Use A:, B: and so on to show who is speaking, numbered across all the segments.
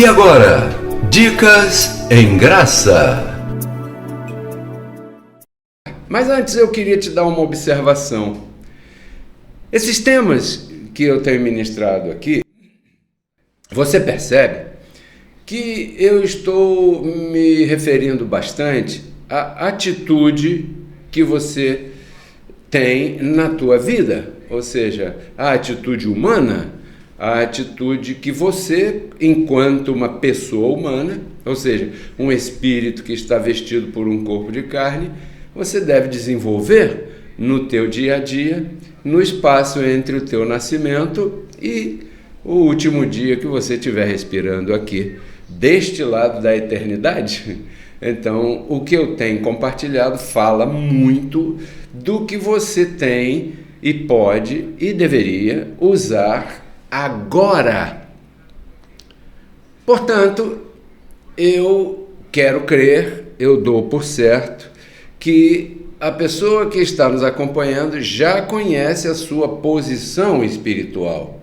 A: E agora, dicas em graça.
B: Mas antes eu queria te dar uma observação. Esses temas que eu tenho ministrado aqui, você percebe que eu estou me referindo bastante à atitude que você tem na tua vida, ou seja, a atitude humana, a atitude que você, enquanto uma pessoa humana, ou seja, um espírito que está vestido por um corpo de carne, você deve desenvolver no teu dia a dia, no espaço entre o teu nascimento e o último dia que você estiver respirando aqui, deste lado da eternidade. Então, o que eu tenho compartilhado fala muito do que você tem e pode e deveria usar agora. Portanto, eu quero crer, eu dou por certo, que a pessoa que está nos acompanhando já conhece a sua posição espiritual.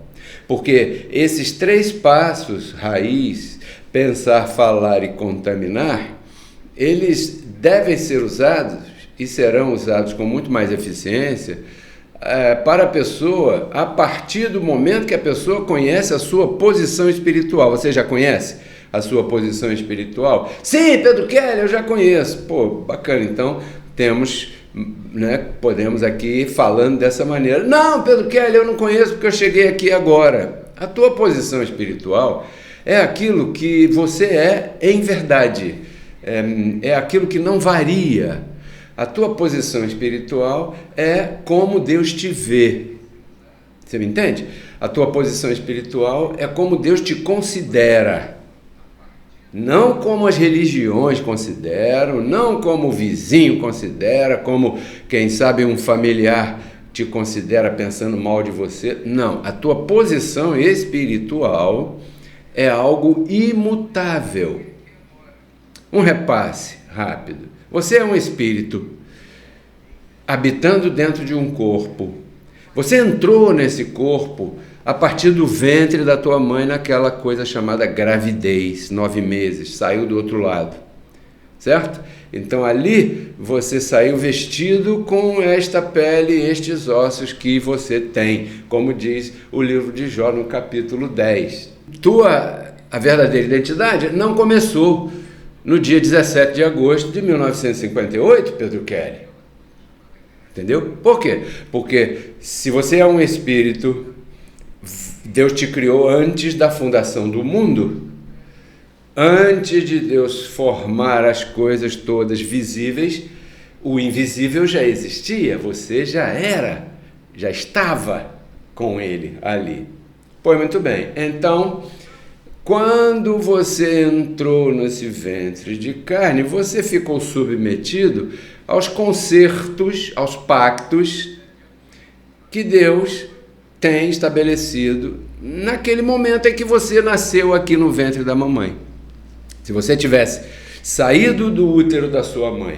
B: Porque esses 3 passos, raiz, pensar, falar e contaminar, eles devem ser usados e serão usados com muito mais eficiência para a pessoa a partir do momento que a pessoa conhece a sua posição espiritual. Você já conhece a sua posição espiritual? Sim, Pedro Kelly, eu já conheço. Pô, bacana, então podemos aqui falando dessa maneira. Não, Pedro Kelly, eu não conheço porque eu cheguei aqui agora. A tua posição espiritual é aquilo que você é em verdade, é aquilo que não varia. A tua posição espiritual é como Deus te vê. Você me entende? A tua posição espiritual é como Deus te considera. Não como as religiões consideram, não como o vizinho considera, como, quem sabe, um familiar te considera pensando mal de você. Não, a tua posição espiritual é algo imutável. Um repasse rápido. Você é um espírito habitando dentro de um corpo. Você entrou nesse corpo a partir do ventre da tua mãe naquela coisa chamada gravidez, 9 meses, saiu do outro lado, certo? Então ali você saiu vestido com esta pele e estes ossos que você tem, como diz o livro de Jó no capítulo 10. A verdadeira identidade não começou no dia 17 de agosto de 1958, Pedro Kelly. Entendeu? Por quê? Porque se você é um espírito, Deus te criou antes da fundação do mundo, antes de Deus formar as coisas todas visíveis, o invisível já existia, você já estava com ele ali. Pois muito bem, então, quando você entrou nesse ventre de carne, você ficou submetido aos concertos, aos pactos que Deus tem estabelecido naquele momento em que você nasceu aqui no ventre da mamãe. Se você tivesse saído do útero da sua mãe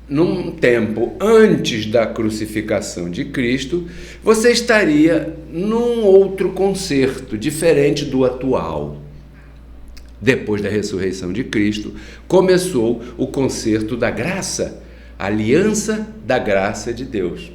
B: num tempo antes da crucificação de Cristo, você estaria num outro concerto, diferente do atual. Depois da ressurreição de Cristo, começou o concerto da graça, a aliança da graça de Deus.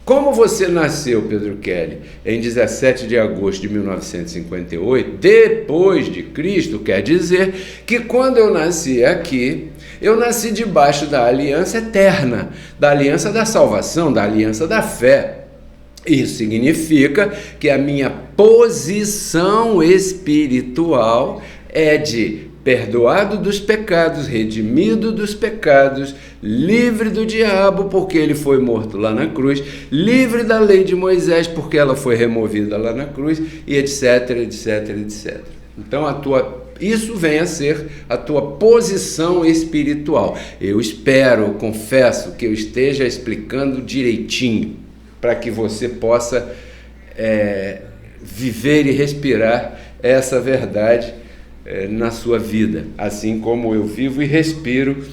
B: Como você nasceu, Pedro Kelly, em 17 de agosto de 1958, depois de Cristo, quer dizer que quando eu nasci aqui, eu nasci debaixo da aliança eterna, da aliança da salvação, da aliança da fé. Isso significa que a minha posição espiritual é de perdoado dos pecados, redimido dos pecados, livre do diabo, porque ele foi morto lá na cruz, livre da lei de Moisés, porque ela foi removida lá na cruz, e etc, etc, etc. Então, isso vem a ser a tua posição espiritual. Eu espero, confesso, que eu esteja explicando direitinho, para que você possa viver e respirar essa verdade na sua vida, assim como eu vivo e respiro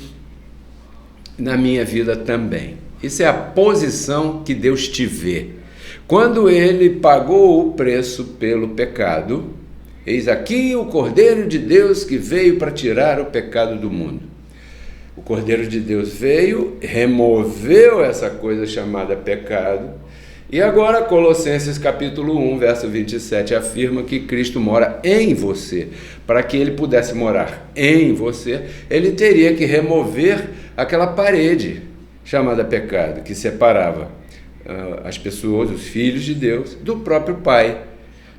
B: na minha vida também. Isso é a posição que Deus te vê. Quando Ele pagou o preço pelo pecado, Eis aqui o Cordeiro de Deus que veio para tirar o pecado do mundo. O Cordeiro de Deus veio, removeu essa coisa chamada pecado, e agora Colossenses capítulo 1, verso 27, afirma que Cristo mora em você. Para que ele pudesse morar em você, ele teria que remover aquela parede chamada pecado, que separava as pessoas, os filhos de Deus, do próprio Pai,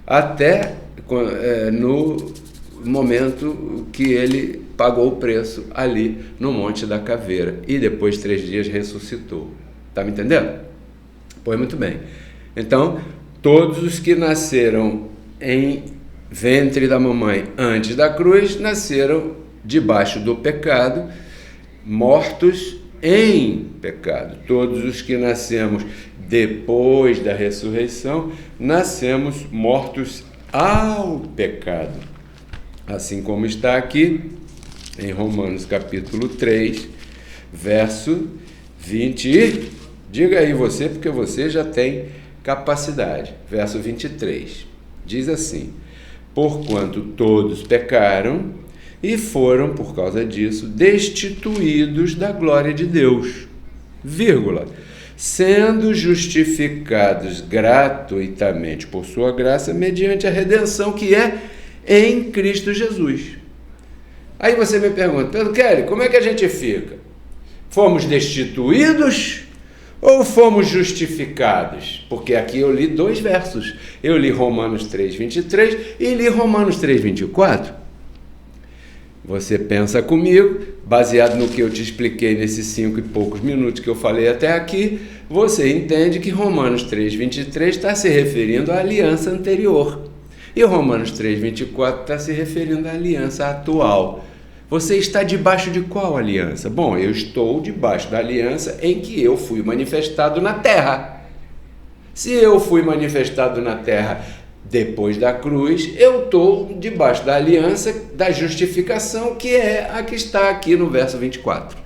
B: até no momento que ele pagou o preço ali no Monte da Caveira e depois de 3 dias ressuscitou. Está me entendendo? Pois muito bem. Então, todos os que nasceram em ventre da mamãe antes da cruz nasceram debaixo do pecado, mortos em pecado. Todos os que nascemos depois da ressurreição nascemos mortos ao pecado. Assim como está aqui em Romanos capítulo 3, verso 20. Diga aí você, porque você já tem capacidade. Verso 23. Diz assim: porquanto todos pecaram e foram, por causa disso, destituídos da glória de Deus, vírgula, sendo justificados gratuitamente por sua graça, mediante a redenção que é em Cristo Jesus. Aí você me pergunta: Pedro Kelly, como é que a gente fica? Fomos destituídos ou fomos justificados? Porque aqui eu li 2 versos. Eu li Romanos 3:23 e li Romanos 3:24. Você pensa comigo, baseado no que eu te expliquei nesses 5 e poucos minutos que eu falei até aqui, você entende que Romanos 3:23 está se referindo à aliança anterior. E Romanos 3:24 está se referindo à aliança atual. Você está debaixo de qual aliança? Bom, eu estou debaixo da aliança em que eu fui manifestado na terra. Se eu fui manifestado na terra depois da cruz, eu estou debaixo da aliança da justificação, que é a que está aqui no verso 24.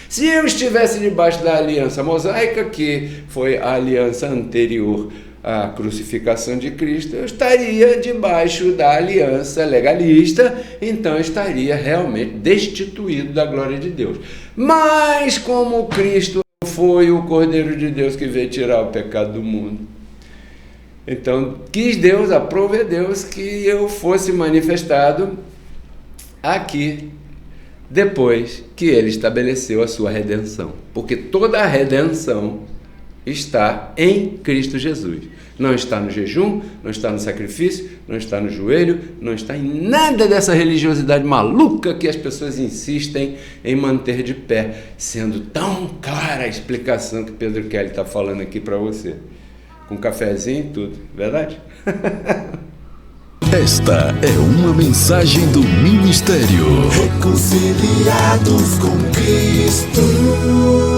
B: Se eu estivesse debaixo da aliança mosaica, que foi a aliança anterior à crucificação de Cristo, eu estaria debaixo da aliança legalista, então eu estaria realmente destituído da glória de Deus. Mas como Cristo foi o Cordeiro de Deus que veio tirar o pecado do mundo, então quis Deus, aprove Deus que eu fosse manifestado aqui, depois que ele estabeleceu a sua redenção, porque toda a redenção está em Cristo Jesus. Não está no jejum, não está no sacrifício, não está no joelho, não está em nada dessa religiosidade maluca que as pessoas insistem em manter de pé, sendo tão clara a explicação que Pedro Kelly está falando aqui para você, com cafezinho e tudo, verdade?
C: Esta é uma mensagem do Ministério
D: Reconciliados com Cristo.